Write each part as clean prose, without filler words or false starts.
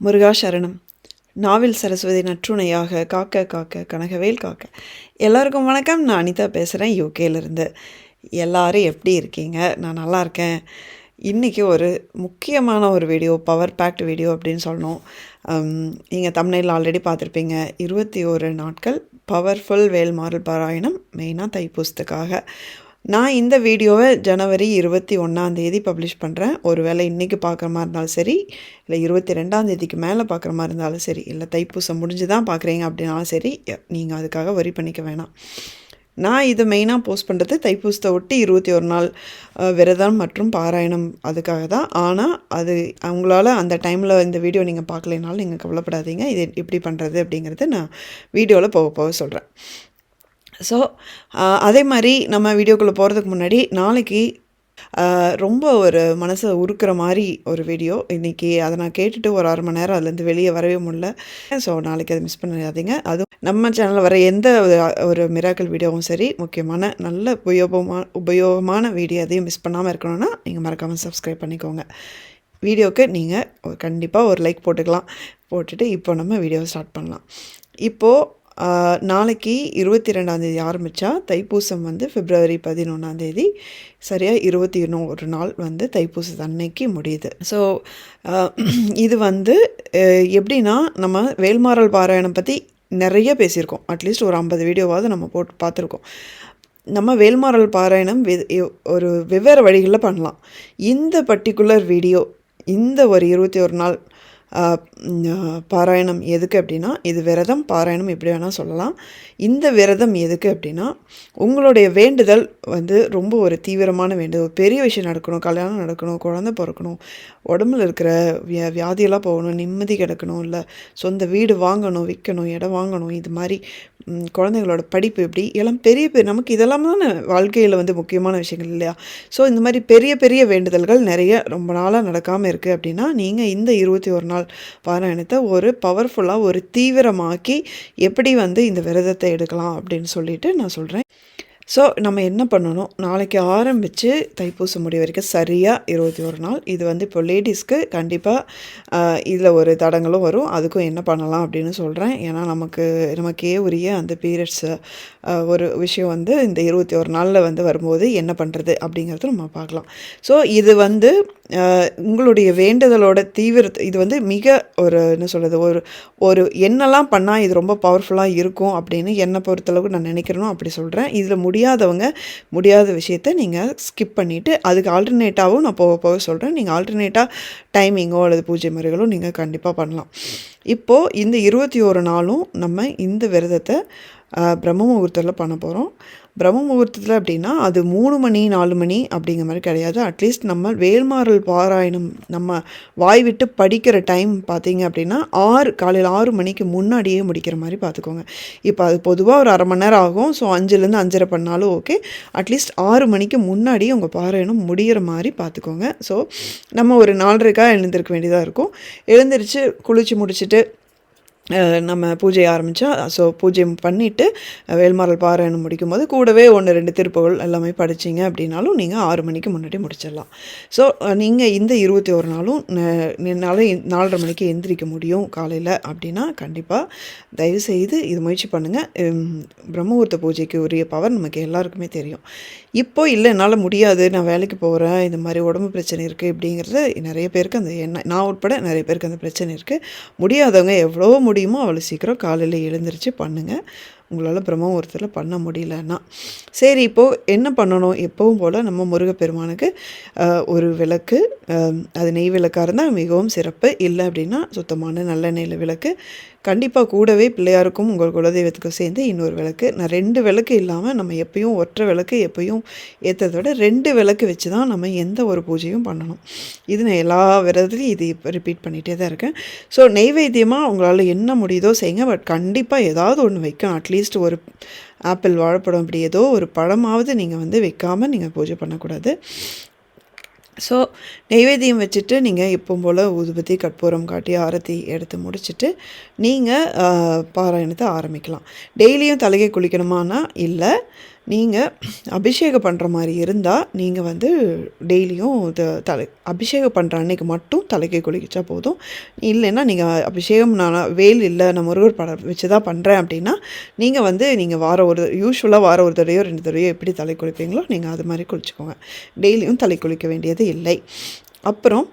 முருகா சரணம். நாவில் சரஸ்வதி நற்றுணையாக காக்க காக்க கனகவேல் காக்க. எல்லாருக்கும் வணக்கம். நான் அனிதா பேசுகிறேன் யூகேலேருந்து. எல்லோரும் எப்படி இருக்கீங்க? நான் நல்லா இருக்கேன். இன்றைக்கி ஒரு முக்கியமான ஒரு வீடியோ, பவர் பேக்ட் வீடியோ அப்படின்னு சொல்லணும். நீங்கள் தம்ப்நெயில்ல ஆல்ரெடி பார்த்துருப்பீங்க. 21 நாட்கள் பவர்ஃபுல் வேல்மாறல் பாராயணம், மெயினாக தைப்பூசத்துக்காக. நான் இந்த வீடியோவை ஜனவரி 21 பப்ளிஷ் பண்ணுறேன். ஒரு வேளை இன்றைக்கி பார்க்குற மாதிரி இருந்தாலும் சரி, இல்லை 22 மேலே பார்க்குற மாதிரி இருந்தாலும் சரி, இல்லை தைப்பூசம் முடிஞ்சு தான் பார்க்குறீங்க அப்படின்னாலும் சரி, நீங்கள் அதுக்காக வரி பண்ணிக்க வேணாம். நான் இது மெயினாக போஸ்ட் பண்ணுறது தைப்பூசத்தை ஒட்டி 21 நாள் விரதம் மற்றும் பாராயணம் அதுக்காக தான். ஆனால் அது அவங்களால அந்த டைமில் இந்த வீடியோ நீங்கள் பார்க்கலைனாலும் நீங்கள் கவலைப்படாதீங்க. இது எப்படி பண்ணுறது அப்படிங்கிறது நான் வீடியோவில் போக போக சொல்கிறேன். ஸோ அதே மாதிரி நம்ம வீடியோக்குள்ளே போகிறதுக்கு முன்னாடி நாளைக்கு ரொம்ப ஒரு மனசை உருக்கிற மாதிரி ஒரு வீடியோ இன்றைக்கி. அதை நான் கேட்டுட்டு ஒரு 1/2 மணி நேரம் அதுலேருந்து வெளியே வரவே முடியல. ஸோ நாளைக்கு அதை மிஸ் பண்ணிடாதீங்க. அதுவும் நம்ம சேனலில் வர எந்த ஒரு மிராக்கிள் வீடியோவும் சரி, முக்கியமான நல்ல உபயோகமான வீடியோ அதையும் மிஸ் பண்ணாமல் இருக்கணும்னா நீங்கள் மறக்காமல் சப்ஸ்கிரைப் பண்ணிக்கோங்க. வீடியோவுக்கு நீங்கள் கண்டிப்பாக ஒரு லைக் போட்டுக்கலாம். போட்டுட்டு இப்போ நம்ம வீடியோவை ஸ்டார்ட் பண்ணலாம். இப்போது நாளைக்கு 22 ஆரம்பித்தா தைப்பூசம் பிப்ரவரி 11 சரியாக 21 நாள் தைப்பூசத்து அன்னைக்கு முடியுது. ஸோ இது எப்படின்னா, நம்ம வேல்மாறல் பாராயணம் பற்றி நிறைய பேசியிருக்கோம். அட்லீஸ்ட் ஒரு 50 வீடியோவாவது நம்ம போட்டு பார்த்துருக்கோம். நம்ம வேல்மாறல் பாராயணம் ஒரு வெவ்வேறு வழிகளில் பண்ணலாம். இந்த பர்டிகுலர் வீடியோ, இந்த ஒரு 21 நாள் பாராயணம் எதுக்கு அப்படின்னா, இது விரதம் பாராயணம் எப்படி வேணால் சொல்லலாம். இந்த விரதம் எதுக்கு அப்படின்னா, உங்களுடைய வேண்டுதல் ரொம்ப ஒரு தீவிரமான வேண்டுதல். பெரிய விஷயம் நடக்கணும், கல்யாணம் நடக்கணும், குழந்தை பிறக்கணும், உடம்புல இருக்கிற வியாதியெல்லாம் போகணும், நிம்மதி கிடைக்கணும், இல்லை சொந்த வீடு வாங்கணும், விற்கணும், இடம் வாங்கணும், இது மாதிரி குழந்தைங்களோட படிப்பு எப்படி எல்லாம் பெரிய நமக்கு இதெல்லாம் தானே வாழ்க்கையில் முக்கியமான விஷயங்கள் இல்லையா? ஸோ இந்த மாதிரி பெரிய பெரிய வேண்டுதல்கள் நிறைய ரொம்ப நாளாக நடக்காமல் இருக்குது அப்படின்னா, நீங்கள் இந்த 21 நாள் பாராயணத்தை ஒரு பவர்ஃபுல்லாக ஒரு தீவிரமாக்கி எப்படி இந்த விரதத்தை எடுக்கலாம் அப்படின்னு சொல்லிட்டு நான் சொல்கிறேன். ஸோ நம்ம என்ன பண்ணணும், நாளைக்கு ஆரம்பித்து தைப்பூசம் முடிய வரைக்கும் சரியாக 21 நாள். இது இப்போ லேடிஸ்க்கு கண்டிப்பாக இதில் ஒரு தடங்களும் வரும். அதுக்கும் என்ன பண்ணலாம் அப்படின்னு சொல்கிறேன். ஏன்னா நமக்கே உரிய அந்த பீரியட்ஸ் ஒரு விஷயம் இந்த 21 நாளில் வரும்போது என்ன பண்ணுறது அப்படிங்கிறது நம்ம பார்க்கலாம். ஸோ இது உங்களுடைய வேண்டுதலோட தீவிரத்தை இது மிக ஒரு என்ன சொல்கிறது, ஒரு என்னெல்லாம் பண்ணால் இது ரொம்ப பவர்ஃபுல்லாக இருக்கும் அப்படின்னு என்னை பொறுத்தளவுக்கு நான் நினைக்கிறேனோ அப்படி சொல்கிறேன். இதில் முடியாதவங்க முடியாத விஷயத்தை நீங்கள் ஸ்கிப் பண்ணிவிட்டு அதுக்கு ஆல்டர்னேட்டாகவும் நான் போக போக சொல்கிறேன். நீங்கள் ஆல்டர்னேட்டாக டைமிங்கோ அல்லது பூஜை முறைகளோ நீங்கள் கண்டிப்பாக பண்ணலாம். இப்போது இந்த 21 நாளும் நம்ம இந்த விரதத்தை பிரம்ம முகூர்த்தத்தில் பண்ண போகிறோம். பிரம்ம முகூர்த்தத்தில் அப்படின்னா அது 3 மணி 4 மணி அப்படிங்கிற மாதிரி கிடையாது. அட்லீஸ்ட் நம்ம வேல்மாறல் பாராயணம் நம்ம வாய் விட்டு படிக்கிற டைம் பார்த்திங்க அப்படின்னா காலையில் 6 மணிக்கு முன்னாடியே முடிக்கிற மாதிரி பார்த்துக்கோங்க. இப்போ அது பொதுவாக ஒரு 1/2 மணி நேரம் ஆகும். ஸோ 5லேருந்து 5:30 பண்ணாலும் ஓகே. அட்லீஸ்ட் 6 மணிக்கு முன்னாடி உங்கள் பாராயணம் முடிகிற மாதிரி பார்த்துக்கோங்க. ஸோ நம்ம ஒரு 4:30 எழுந்திருக்க வேண்டியதாக இருக்கும். எழுந்திரிச்சு குளித்து முடிச்சுட்டு நம்ம பூஜையை ஆரம்பித்தா, ஸோ பூஜை பண்ணிவிட்டு வேல்மாறல் பாராயணம் முடிக்கும் போது கூடவே 1-2 திருப்புகள் எல்லாமே படிச்சிங்க அப்படின்னாலும் நீங்கள் 6 மணிக்கு முன்னாடி முடிச்சிடலாம். ஸோ நீங்கள் இந்த 21 நாளும் என்னால் 4:30 மணிக்கு எந்திரிக்க முடியும் காலையில் அப்படின்னா கண்டிப்பாக தயவுசெய்து இது முயற்சி பண்ணுங்கள். பிரம்மமுகூர்த்த பூஜைக்கு உரிய பவர் நமக்கு எல்லாருக்குமே தெரியும். இப்போது இல்லை என்னால் முடியாது, நான் வேலைக்கு போகிறேன், இந்த மாதிரி உடம்பு பிரச்சனை இருக்குது இப்படிங்கிறது நிறைய பேருக்கு நான் உட்பட நிறைய பேருக்கு அந்த பிரச்சனை இருக்குது. முடியாதவங்க எவ்வளோ முடியுமோ அவ்வளோ சீக்கிரம் காலையில் எழுந்திரிச்சு பண்ணுங்கள். உங்களால் பிரம்ம முகூர்த்தத்தில் பண்ண முடியலன்னா சரி. இப்போது என்ன பண்ணணும், எப்பவும் போல் நம்ம முருகப்பெருமானுக்கு ஒரு விளக்கு, அது நெய் விளக்காக இருந்தால் மிகவும் சிறப்பு. இல்லை அப்படின்னா சுத்தமான நல்லெண்ணெயில் விளக்கு, கண்டிப்பாக கூடவே பிள்ளையாருக்கும் உங்கள் குலதெய்வத்துக்கும் சேர்ந்து இன்னொரு விளக்கு. நான் 2 விளக்கு இல்லாமல் நம்ம எப்பயும் ஒற்றை விளக்கு எப்பயும் ஏற்றதை விட 2 விளக்கு வச்சு தான் நம்ம எந்த ஒரு பூஜையும் பண்ணணும். இது நான் எல்லா விரதத்துலையும் இது ரிப்பீட் பண்ணிகிட்டே தான் இருக்கேன். ஸோ நெய்வேத்தியமாக உங்களால் என்ன முடியுதோ செய்யுங்க. பட் கண்டிப்பாக ஏதாவது ஒன்று வைக்கணும். அட்லீஸ்ட் ஒரு ஆப்பிள், வாழைப்பழம் இப்படி ஏதோ ஒரு பழமாவது நீங்கள் வைக்காமல் நீங்கள் பூஜை பண்ணக்கூடாது. ஸோ நெய்வேத்தியம் வச்சுட்டு நீங்கள் எப்பவும் போல் ஊதுபத்தி கற்பூரம் காட்டி ஆரத்தி எடுத்து முடிச்சுட்டு நீங்கள் பாராயணத்தை ஆரம்பிக்கலாம். டெய்லியும் தலையை குளிக்கணுமானா இல்லை, நீங்கள் அபிஷேகம் பண்ணுற மாதிரி இருந்தால் நீங்கள் வந்து டெய்லியும் அபிஷேகம் பண்ணுற அன்னைக்கு மட்டும் தலைக்கு குளிச்சா போதும். இல்லைன்னா நீங்கள் அபிஷேகம் நான் வேல் இல்லை நான் முருகர் படம் வச்சு தான் பண்ணுறேன் அப்படின்னா நீங்கள் வந்து நீங்கள் யூஸ்வலாக வாரம் ஒரு தடவையோ 2 தடவையோ எப்படி தலை குளிப்பீங்களோ நீங்கள் அது மாதிரி குளிச்சுக்கோங்க. டெய்லியும் தலை குளிக்க வேண்டியது இல்லை. அப்புறம்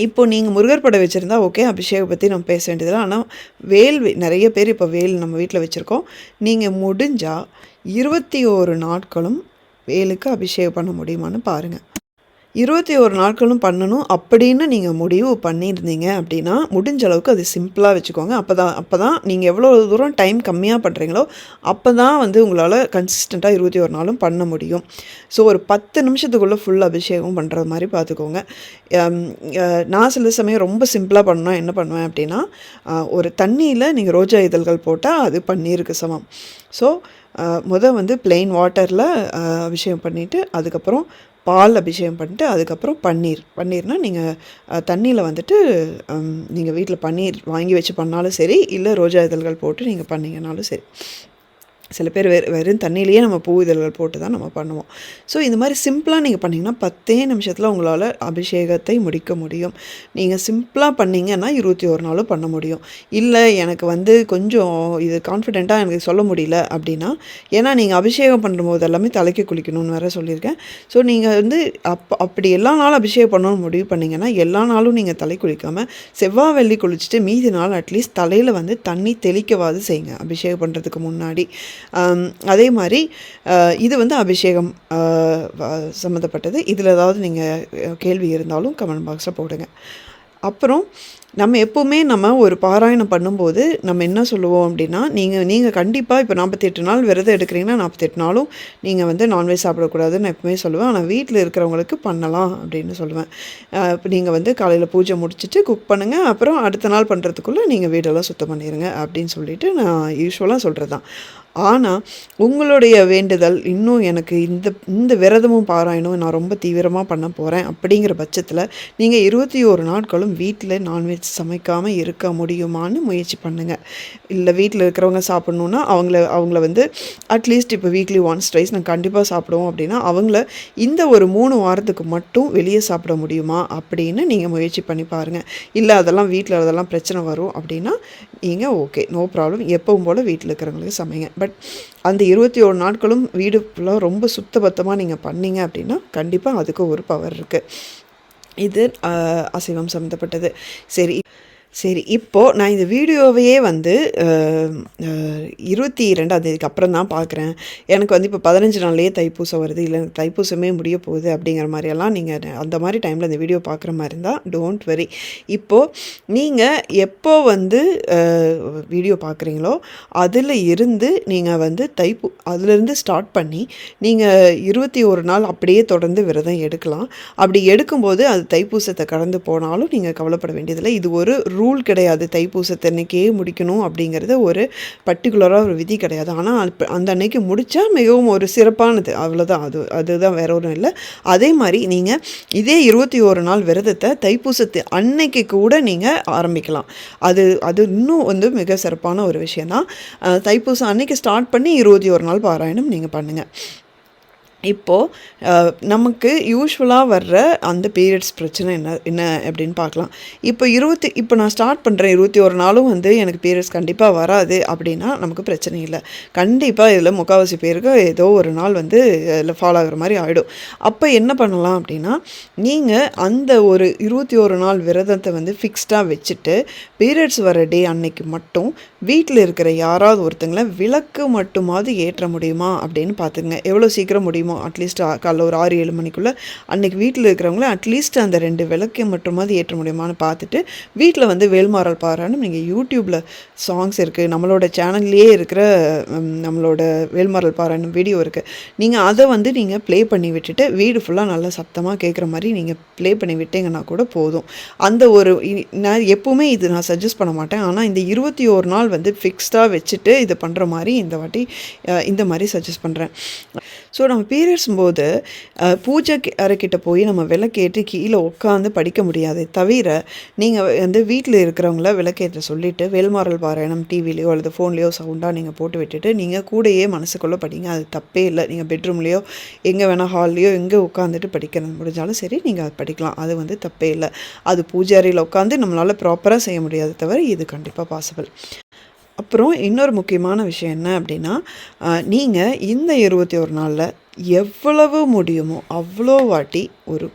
இப்போது நீங்கள் முருகர் படம் வச்சுருந்தா ஓகே, அபிஷேகம் பற்றி நம்ம பேச வேண்டியதில்லை. ஆனால் நிறைய பேர் இப்போ வேல் நம்ம வீட்டில் வச்சுருக்கோம். நீங்கள் முடிஞ்சால் 21 நாட்களும் வேலுக்கு அபிஷேகம் பண்ண முடியுமான்னு பாருங்கள். 21 நாட்களும் பண்ணணும் அப்படின்னு நீங்கள் முடிவு பண்ணியிருந்தீங்க அப்படின்னா முடிஞ்ச அளவுக்கு அது சிம்பிளாக வச்சுக்கோங்க. அப்போ தான் நீங்கள் எவ்வளோ தூரம் டைம் கம்மியாக பண்ணுறீங்களோ அப்போ தான் வந்து உங்களால் கன்சிஸ்டண்ட்டாக 21 நாளும் பண்ண முடியும். ஸோ ஒரு 10 நிமிஷத்துக்குள்ளே ஃபுல் அபிஷேகம் பண்ணுற மாதிரி பார்த்துக்கோங்க. நான் சில சமயம் ரொம்ப சிம்பிளாக பண்ணணும் என்ன பண்ணுவேன் அப்படின்னா ஒரு தண்ணியில் நீங்கள் ரோஜா இதழ்கள் போட்டால் அது பன்னீருக்கு சமம். ஸோ வந்து பிளெயின் வாட்டரில் அபிஷேகம் பண்ணிவிட்டு அதுக்கப்புறம் பால் அபிஷேகம் பண்ணிட்டு அதுக்கப்புறம் பன்னீர்னால் நீங்கள் தண்ணியில் வந்துட்டு நீங்கள் வீட்டில் பன்னீர் வாங்கி வச்சு பண்ணாலும் சரி, இல்லை ரோஜா இதழ்கள் போட்டு நீங்கள் பண்ணிங்கனாலும் சரி. சில பேர் வெறும் தண்ணியிலேயே நம்ம பூ இதழ்கள் போட்டு தான் நம்ம பண்ணுவோம். ஸோ இந்த மாதிரி சிம்பிளாக நீங்கள் பண்ணிங்கன்னா 10 நிமிஷத்தில் உங்களால் அபிஷேகத்தை முடிக்க முடியும். நீங்கள் சிம்பிளாக பண்ணிங்கன்னா 21 நாளும் பண்ண முடியும். இல்லை எனக்கு வந்து கொஞ்சம் இது கான்ஃபிடெண்ட்டாக எனக்கு சொல்ல முடியல அப்படின்னா, ஏன்னா நீங்கள் அபிஷேகம் பண்ணும்போது எல்லாமே தலைக்கு குளிக்கணும்னு வேறு சொல்லியிருக்கேன். ஸோ நீங்கள் வந்து அப்படி எல்லா நாளும் அபிஷேகம் பண்ணணும்னு முடிவு பண்ணிங்கன்னா எல்லா நாளும் நீங்கள் தலை குளிக்காமல் செவ்வாய் வெள்ளி குளிச்சுட்டு மீதி நாள் அட்லீஸ்ட் தலையில் வந்து தண்ணி தெளிக்கவாது செய்யுங்க அபிஷேகம் பண்ணுறதுக்கு முன்னாடி. அதே மாதிரி இது வந்து அபிஷேகம் சம்மந்தப்பட்டது. இதில் ஏதாவது நீங்கள் கேள்வி இருந்தாலும் கமெண்ட் பாக்ஸில் போடுங்க. அப்புறம் நம்ம எப்போவுமே நம்ம ஒரு பாராயணம் பண்ணும்போது நம்ம என்ன சொல்லுவோம் அப்படின்னா, நீங்கள் கண்டிப்பாக இப்போ 48 நாள் விரதம் எடுக்கிறீங்கன்னா 48 நாளும் நீங்கள் வந்து நான்வெஜ் சாப்பிடக்கூடாதுன்னு நான் எப்பவுமே சொல்லுவேன். ஆனால் வீட்டில் இருக்கிறவங்களுக்கு பண்ணலாம் அப்படின்னு சொல்லுவேன். இப்போ நீங்கள் வந்து காலையில் பூஜை முடிச்சுட்டு குக் பண்ணுங்கள், அப்புறம் அடுத்த நாள் பண்ணுறதுக்குள்ளே நீங்கள் வீடெல்லாம் சுத்தம் பண்ணிடுங்க அப்படின்னு சொல்லிட்டு நான் யூஸ்வலாக சொல்கிறது தான். ஆனால் உங்களுடைய வேண்டுதல் இன்னும் எனக்கு இந்த விரதமும் பாராயணம் நான் ரொம்ப தீவிரமாக பண்ண போகிறேன் அப்படிங்கிற பட்சத்தில் நீங்கள் 21 நாட்களும் வீட்டில் நான்வெஜ் சமைக்காமல் இருக்க முடியுமான்னு முயற்சி பண்ணுங்கள். இல்லை வீட்டில் இருக்கிறவங்க சாப்பிட்ணுன்னா அவங்கள வந்து அட்லீஸ்ட் இப்போ வீக்லி ஒன்ஸ் ட்வைஸ் நான் கண்டிப்பாக சாப்பிடுவோம் அப்படின்னா அவங்கள இந்த ஒரு 3 வாரத்துக்கு மட்டும் வெளியே சாப்பிட முடியுமா அப்படின்னு நீங்கள் முயற்சி பண்ணி பாருங்கள். இல்லை வீட்டில் அதெல்லாம் பிரச்சனை வரும் அப்படின்னா நீங்கள் ஓகே, நோ ப்ராப்ளம், எப்பவும் போல் வீட்டில் இருக்கிறவங்களுக்கு சமைங்க. பட் அந்த 21 நாட்களும் வீடு ஃபுல்லாக ரொம்ப சுத்தபத்தமாக நீங்கள் பண்ணீங்க அப்படின்னா கண்டிப்பாக அதுக்கு ஒரு பவர் இருக்குது. இது அசைவம் சம்மந்தப்பட்டது. சரி இப்போது நான் இந்த வீடியோவையே வந்து 22ஆம் தேதிக்கு அப்புறம் தான் பார்க்குறேன். எனக்கு வந்து இப்போ 15 நாள்லேயே தைப்பூசம் வருது, இல்லை எனக்கு தைப்பூசமே முடிய போகுது அப்படிங்கிற மாதிரியெல்லாம் நீங்கள் அந்த மாதிரி டைமில் இந்த வீடியோ பார்க்குற மாதிரி இருந்தால் டோன்ட் வெரி. இப்போது நீங்கள் எப்போ வந்து வீடியோ பார்க்குறீங்களோ அதில் இருந்து நீங்கள் வந்து அதிலேருந்து ஸ்டார்ட் பண்ணி நீங்கள் 21 நாள் அப்படியே தொடர்ந்து விரதம் எடுக்கலாம். அப்படி எடுக்கும்போது அது தைப்பூசத்தை கடந்து போனாலும் நீங்கள் கவலைப்பட வேண்டியதில்லை. இது ஒரு ரூல் கிடையாது, தைப்பூசத்தன்னைக்கே முடிக்கணும் அப்படிங்கிறது ஒரு பர்டிகுலராக ஒரு விதி கிடையாது. ஆனால் அந்த அன்னைக்கு முடித்தா மிகவும் ஒரு சிறப்பானது, அவ்வளோதான். அதுதான் வேற ஒன்றும் இல்லை. அதே மாதிரி நீங்கள் இதே 21 நாள் விரதத்தை தைப்பூசத்து அன்னைக்கு கூட நீங்கள் ஆரம்பிக்கலாம். அது இன்னும் வந்து மிக சிறப்பான ஒரு விஷயந்தான். தைப்பூசம் அன்னைக்கு ஸ்டார்ட் பண்ணி 21 நாள் பாராயணம் நீங்கள் பண்ணுங்கள். இப்போது நமக்கு யூஸ்வலாக வர்ற அந்த பீரியட்ஸ் பிரச்சனை என்ன அப்படின்னு பார்க்கலாம். இப்போ நான் ஸ்டார்ட் பண்ணுறேன் 21 நாளும் வந்து எனக்கு பீரியட்ஸ் கண்டிப்பாக வராது அப்படின்னா நமக்கு பிரச்சனை இல்லை. கண்டிப்பாக இதில் முக்கால்வாசி பேருக்கு ஏதோ ஒரு நாள் வந்து இதில் ஃபாலோ ஆகிற மாதிரி ஆகிடும். அப்போ என்ன பண்ணலாம் அப்படின்னா, நீங்கள் அந்த ஒரு 21 நாள் விரதத்தை வந்து ஃபிக்ஸ்டாக வச்சுட்டு பீரியட்ஸ் வர டே அன்னைக்கு மட்டும் வீட்டில் இருக்கிற யாராவது ஒருத்தங்களை விளக்கு மட்டுமாவது ஏற்ற முடியுமா அப்படின்னு பார்த்துங்க. எவ்வளோ சீக்கிரம் முடியுமோ அட்லீஸ்ட் காலைல ஒரு 6-7 மணிக்குள்ளே அன்றைக்கி வீட்டில் இருக்கிறவங்கள அட்லீஸ்ட் அந்த 2 விளக்கை மட்டுமாவது ஏற்ற முடியுமான்னு பார்த்துட்டு வீட்டில் வந்து வேல்மாறல் பாராயணம் நீங்கள் யூடியூப்பில் சாங்ஸ் இருக்குது, நம்மளோட சேனல்லையே இருக்கிற நம்மளோட வேல்மாறல் பாராயணம் வீடியோ இருக்குது. நீங்கள் அதை வந்து நீங்கள் ப்ளே பண்ணி விட்டுட்டு வீடு ஃபுல்லாக நல்லா சத்தமாக கேட்குற மாதிரி நீங்கள் ப்ளே பண்ணி விட்டீங்கன்னா கூட போதும். அந்த ஒரு நான் எப்போவுமே இது நான் சஜஸ்ட் பண்ண மாட்டேன். ஆனால் இந்த 21 நாள் வந்து ஃபிக்ஸ்டாக வச்சுட்டு இது பண்ணுற மாதிரி இந்த வாட்டி இந்த மாதிரி சஜஸ்ட் பண்ணுறேன். ஸோ நம்ம பீரியட்ஸ் போது பூஜை அறைக்கிட்ட போய் நம்ம விளக்கேற்றி கீழே உட்காந்து படிக்க முடியாது. தவிர நீங்கள் வந்து வீட்டில் இருக்கிறவங்கள விளக்கேற்ற சொல்லிவிட்டு வேல்மாறல் பாராயணம் டிவிலையோ அல்லது ஃபோன்லேயோ சவுண்டாக நீங்கள் போட்டு விட்டுட்டு நீங்கள் கூடயே மனசுக்குள்ளே படிங்க. அது தப்பே இல்லை. நீங்கள் பெட்ரூம்லேயோ எங்கே வேணால் ஹால்லையோ எங்கே உட்காந்துட்டு படிக்கிறது முடிஞ்சாலும் சரி, நீங்கள் அது படிக்கலாம். அது வந்து தப்பே இல்லை. அது பூஜை அறையில் உட்காந்து நம்மளால் ப்ராப்பராக செய்ய முடியாது, தவிர இது கண்டிப்பாக பாசிபிள். அப்புறம் இன்னொரு முக்கியமான விஷயம் என்ன அப்படின்னா, நீங்கள் இந்த 21 நாளில் எவ்வளவு முடியுமோ அவ்வளோ வாட்டி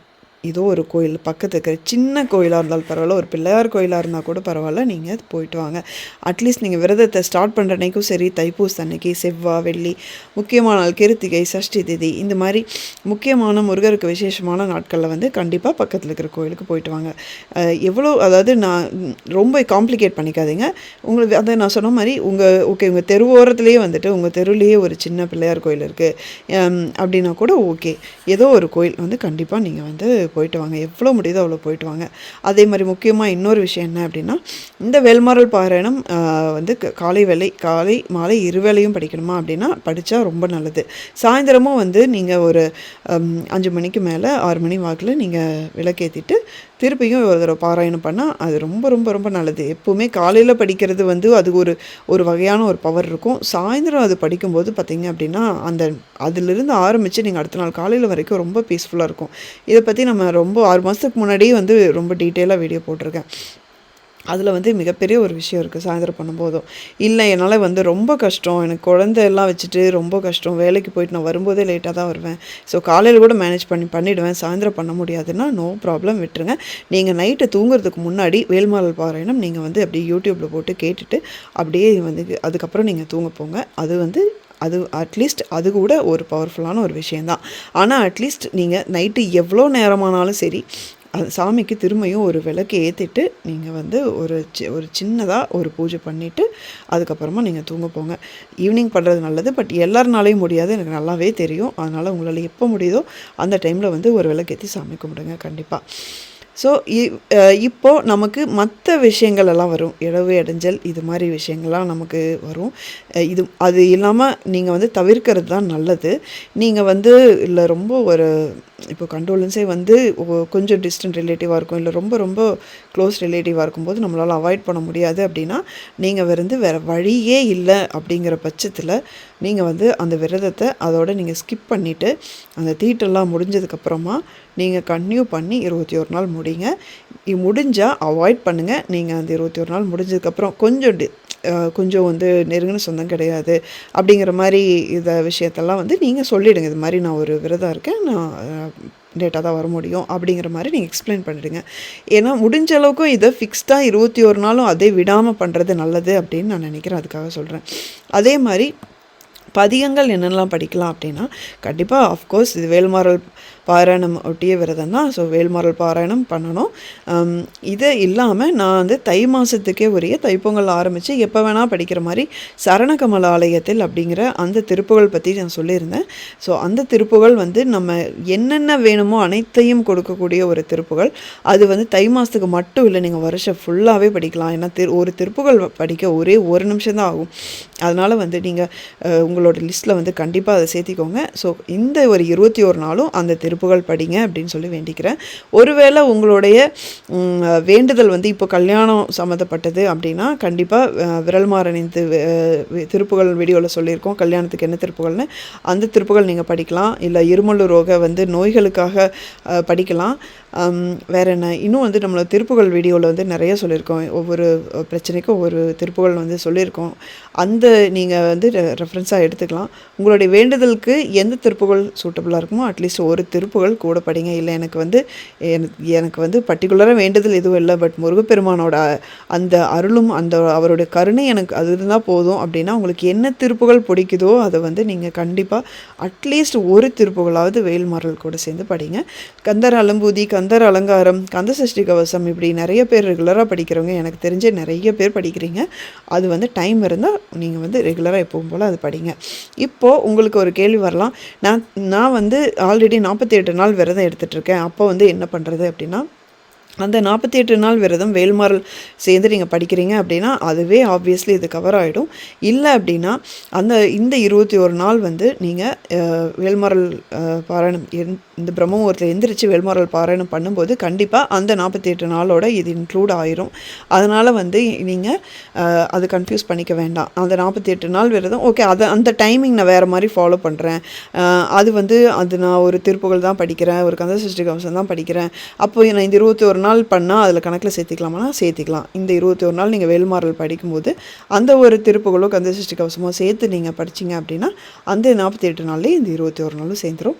ஏதோ ஒரு கோயில் பக்கத்து இருக்கிற சின்ன கோயிலாக இருந்தாலும் பரவாயில்ல, ஒரு பிள்ளையார் கோயிலாக இருந்தால் கூட பரவாயில்ல, நீங்கள் போயிட்டு வாங்க. அட்லீஸ்ட் நீங்கள் விரதத்தை ஸ்டார்ட் பண்ணுற அன்றைக்கும் சரி, தைப்பூச அன்னைக்கு, செவ்வாய் வெள்ளி, முக்கியமான நாள் கிருத்திகை, சஷ்டி திதி, இந்த மாதிரி முக்கியமான முருகருக்கு விசேஷமான நாட்களில் வந்து கண்டிப்பாக பக்கத்தில் இருக்கிற கோயிலுக்கு போயிட்டு வாங்க. அதாவது நான் ரொம்ப காம்ப்ளிகேட் பண்ணிக்காதீங்க. உங்களுக்கு அதை நான் சொன்ன மாதிரி உங்கள் தெருவோரத்துலேயே வந்துட்டு உங்கள் தெருவிலேயே ஒரு சின்ன பிள்ளையார் கோயில் இருக்குது அப்படின்னா கூட ஓகே, ஏதோ ஒரு கோயில் வந்து கண்டிப்பாக நீங்கள் வந்து போயிட்டு வாங்க. எவ்வளோ முடியுதோ அவ்வளோ போயிட்டு வாங்க. அதே மாதிரி முக்கியமாக இன்னொரு விஷயம் என்ன அப்படின்னா, இந்த வேல்மாறல் பாராயணம் வந்து காலை மாலை இருவேளையும் படிக்கணுமா அப்படின்னா படித்தா ரொம்ப நல்லது. சாயந்தரமும் வந்து நீங்கள் ஒரு 5 மணிக்கு மேலே 6 மணி வாக்கில் நீங்கள் விளக்கேற்றிட்டு திருப்பியும் ஒரு தடவை பாராயணம் பண்ணால் அது ரொம்ப ரொம்ப ரொம்ப நல்லது. எப்போவுமே காலையில் படிக்கிறது வந்து அது ஒரு வகையான ஒரு பவர் இருக்கும். சாயந்தரம் அது படிக்கும்போது பார்த்திங்க அப்படின்னா அதிலிருந்து ஆரம்பித்து நீங்கள் அடுத்த நாள் காலையில் வரைக்கும் ரொம்ப பீஸ்ஃபுல்லாக இருக்கும். இதை பற்றி நம்ம ரொம்ப 6 மாதத்துக்கு முன்னாடியே வந்து ரொம்ப டீட்டெயிலாக வீடியோ போட்டிருக்கேன். அதில் வந்து மிகப்பெரிய ஒரு விஷயம் இருக்குது. சாயந்தரம் பண்ணும்போதும் இல்லை என்னால் வந்து ரொம்ப கஷ்டம், எனக்கு குழந்தையெல்லாம் வச்சுட்டு ரொம்ப கஷ்டம், வேலைக்கு போயிட்டு நான் வரும்போதே லேட்டாக தான் வருவேன், ஸோ காலையில் கூட மேனேஜ் பண்ணிவிடுவேன், சாயந்தரம் பண்ண முடியாதுன்னா நோ ப்ராப்ளம், விட்டுருங்க. நீங்கள் நைட்டு தூங்குறதுக்கு முன்னாடி வேல்மாறல் பாராயணம் நீங்கள் வந்து அப்படியே யூடியூப்பில் போட்டு கேட்டுட்டு அப்படியே வந்து அதுக்கப்புறம் நீங்கள் தூங்க போங்க. அது அட்லீஸ்ட் அது கூட ஒரு பவர்ஃபுல்லான ஒரு விஷயந்தான். ஆனால் அட்லீஸ்ட் நீங்கள் நைட்டு எவ்வளோ நேரமானாலும் சரி, அது சாமிக்கு திரும்பியும் ஒரு விளக்கு ஏற்றிட்டு நீங்கள் வந்து ஒரு சின்னதாக ஒரு பூஜை பண்ணிவிட்டு அதுக்கப்புறமா நீங்கள் தூங்க போங்க. ஈவினிங் பண்ணுறது நல்லது, பட் எல்லாருனாலையும் முடியாது, எனக்கு நல்லாவே தெரியும். அதனால் உங்களால் எப்போ முடியுதோ அந்த டைமில் வந்து ஒரு விளக்கு ஏற்றி சாமி கும்பிடுங்க கண்டிப்பாக. ஸோ இப்போது நமக்கு மற்ற விஷயங்கள் எல்லாம் வரும், இடவு இடைஞ்சல் இது மாதிரி விஷயங்கள்லாம் நமக்கு வரும். அது இல்லாமல் நீங்கள் வந்து தவிர்க்கிறது தான் நல்லது. நீங்கள் வந்து இல்லை ரொம்ப இப்போ கண்டோலன்ஸே வந்து கொஞ்சம் டிஸ்டன்ட் ரிலேட்டிவாக இருக்கும், இல்லை ரொம்ப ரொம்ப க்ளோஸ் ரிலேட்டிவாக இருக்கும்போது நம்மளால் அவாய்ட் பண்ண முடியாது அப்படின்னா நீங்கள் வேறு வழியே இல்லை அப்படிங்கிற பட்சத்தில் நீங்கள் வந்து அந்த விரதத்தை அதோடு நீங்கள் ஸ்கிப் பண்ணிவிட்டு அந்த தீட்டெல்லாம் முடிஞ்சதுக்கப்புறமா நீங்கள் கன்டினியூ பண்ணி 21 நாள் முடிங்க. முடிஞ்சால் அவாய்ட் பண்ணுங்கள். நீங்கள் அந்த 21 நாள் முடிஞ்சதுக்கப்புறம் கொஞ்சம் வந்து நெருங்கின சொந்தம் கிடையாது அப்படிங்கிற மாதிரி விஷயத்தெல்லாம் வந்து நீங்கள் சொல்லிவிடுங்க. இது மாதிரி நான் ஒரு விரதம் இருக்கேன், நான் லேட்டாக தான் வர முடியும் அப்படிங்கிற மாதிரி நீங்கள் எக்ஸ்பிளைன் பண்ணிவிடுங்க. ஏன்னா முடிஞ்ச அளவுக்கும் இதை ஃபிக்ஸ்டாக 21 நாளும் அதே விடாமல் பண்ணுறது நல்லது அப்படின்னு நான் நினைக்கிறேன். அதுக்காக சொல்கிறேன். அதே மாதிரி பதிகங்கள் என்னெல்லாம் படிக்கலாம் அப்படின்னா, கண்டிப்பாக ஆஃப்கோர்ஸ் இது வேல்மாறல் பாராயணம் ஒட்டிய விரதம் தான். ஸோ வேல்மாறல் பாராயணம் பண்ணணும். இது இல்லாமல் நான் வந்து தை மாதத்துக்கே உரிய தைப்பொங்கல் ஆரம்பித்து எப்போ வேணால் படிக்கிற மாதிரி சரணகமல ஆலயத்தில் அப்படிங்கிற அந்த திருப்புகள் பற்றி நான் சொல்லியிருந்தேன். ஸோ அந்த திருப்புகள் வந்து நம்ம என்னென்ன வேணுமோ அனைத்தையும் கொடுக்கக்கூடிய ஒரு திருப்புகள். அது வந்து தை மாதத்துக்கு மட்டும் இல்லை, நீங்கள் வருஷம் ஃபுல்லாகவே படிக்கலாம். ஏன்னா ஒரு திருப்புகள் படிக்க ஒரே 1 நிமிஷம் தான் ஆகும். அதனால் வந்து நீங்கள் உங்களோட லிஸ்ட்டில் வந்து கண்டிப்பாக அதை சேர்த்திக்கோங்க. ஸோ இந்த ஒரு 21 நாளும் அந்த திருப்புகள் படிங்க அப்படின்னு சொல்லி வேண்டிக்கிறேன். ஒருவேளை உங்களுடைய வேண்டுதல் வந்து இப்போ கல்யாணம் சம்மந்தப்பட்டது அப்படின்னா கண்டிப்பாக விரல்மாறனின் திருப்புகள் வீடியோவில் சொல்லியிருக்கோம், கல்யாணத்துக்கு என்ன திருப்புகள்னு. அந்த திருப்புகள் நீங்கள் படிக்கலாம். இல்லை இருமல் ரோக வந்து நோய்களுக்காக படிக்கலாம். வேறு என்ன, இன்னும் வந்து நம்மளோட திருப்புகள் வீடியோவில் வந்து நிறைய சொல்லியிருக்கோம், ஒவ்வொரு பிரச்சனைக்கும் ஒவ்வொரு திருப்புகள் வந்து சொல்லியிருக்கோம். அந்த நீங்கள் வந்து ரெஃபரன்ஸாக எடுத்துக்கலாம். உங்களுடைய வேண்டுதலுக்கு எந்த திருப்புகள் சூட்டபுளாக இருக்குமோ அட்லீஸ்ட் ஒரு திருப்புகள் கூட படிங்க. இல்லை எனக்கு வந்து பர்டிகுலராக வேண்டுதல் எதுவும் இல்லை, பட் முருகப்பெருமானோட அந்த அருளும் அவருடைய கருணை எனக்கு அது இருந்தால் போதும் அப்படின்னா உங்களுக்கு என்ன திருப்புகள் பிடிக்குதோ அதை வந்து நீங்கள் கண்டிப்பாக அட்லீஸ்ட் ஒரு திருப்புகளாவது வேல்மாறல் கூட சேர்ந்து படிங்க. கந்தர் அலம்பூதி, கந்தர் அலங்காரம், கந்தசஷ்டி கவசம், இப்படி நிறைய பேர் ரெகுலராக படிக்கிறவங்க எனக்கு தெரிஞ்ச நிறைய பேர் படிக்கிறீங்க. அது வந்து டைம் இருந்தால் நீங்கள் வந்து ரெகுலராக எப்பவும் போல் அது படிங்க. இப்போது உங்களுக்கு ஒரு கேள்வி வரலாம், நான் வந்து ஆல்ரெடி 48 நாள் விரதம் எடுத்துகிட்ருக்கேன், அப்போ வந்து என்ன பண்ணுறது அப்படின்னா, அந்த 48 நாள் விரதம் வேல்மாறல் சேர்ந்து நீங்கள் படிக்கிறீங்க அப்படின்னா அதுவே ஆப்வியஸ்லி இது கவர் ஆகிடும். இல்லை அப்படின்னா இந்த 21 நாள் வந்து நீங்கள் வேல்மாறல் பாராயணம் இந்த பிரம்மமுகூர்த்தத்தில் எந்திரிச்சு வேல்மாறல் பாராயணம் பண்ணும்போது கண்டிப்பாக அந்த 48 நாளோட இது இன்க்ளூட் ஆயிரும். அதனால் வந்து நீங்கள் அது கன்ஃபியூஸ் பண்ணிக்க வேண்டாம். அந்த 48 நாள் விரதம் ஓகே, அந்த டைமிங் நான் வேறு மாதிரி ஃபாலோ பண்ணுறேன், அது நான் ஒரு திருப்புகழ் தான் படிக்கிறேன், ஒரு கந்தசஷ்டி கவசம் தான் படிக்கிறேன், அப்போ நான் இந்த 21 நாள் பண்ணால் அதில் கணக்கில் சேர்த்திக்கலாமா? சேர்த்திக்கலாம். இந்த 21 நாள் நீங்கள் வேல்மாறல் படிக்கும்போது அந்த ஒரு திருப்புகளோ கந்தசஷ்டி கவசமோ சேர்த்து நீங்கள் படிச்சிங்க அப்படின்னா அந்த 48 நாள்லேயே இந்த 21 நாளும் சேர்ந்துடும்.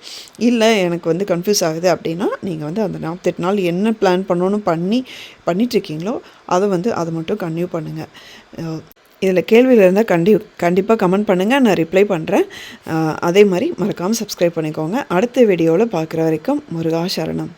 இல்லை எனக்கு வந்து கன்ஃபியூஸ் ஆகுது அப்படின்னா நீங்கள் வந்து அந்த 48 நாள் என்ன பிளான் பண்ணணும்னு பண்ணிட்டுருக்கீங்களோ அதை மட்டும் கன்டினியூ பண்ணுங்கள். இதில் கேள்வியில் இருந்தால் கண்டிப்பாக கமெண்ட் பண்ணுங்கள், நான் ரிப்ளை பண்ணுறேன். அதே மாதிரி மறக்காமல் சப்ஸ்கிரைப் பண்ணிக்கோங்க. அடுத்த வீடியோவில் பார்க்குற வரைக்கும் முருகா சரணம்.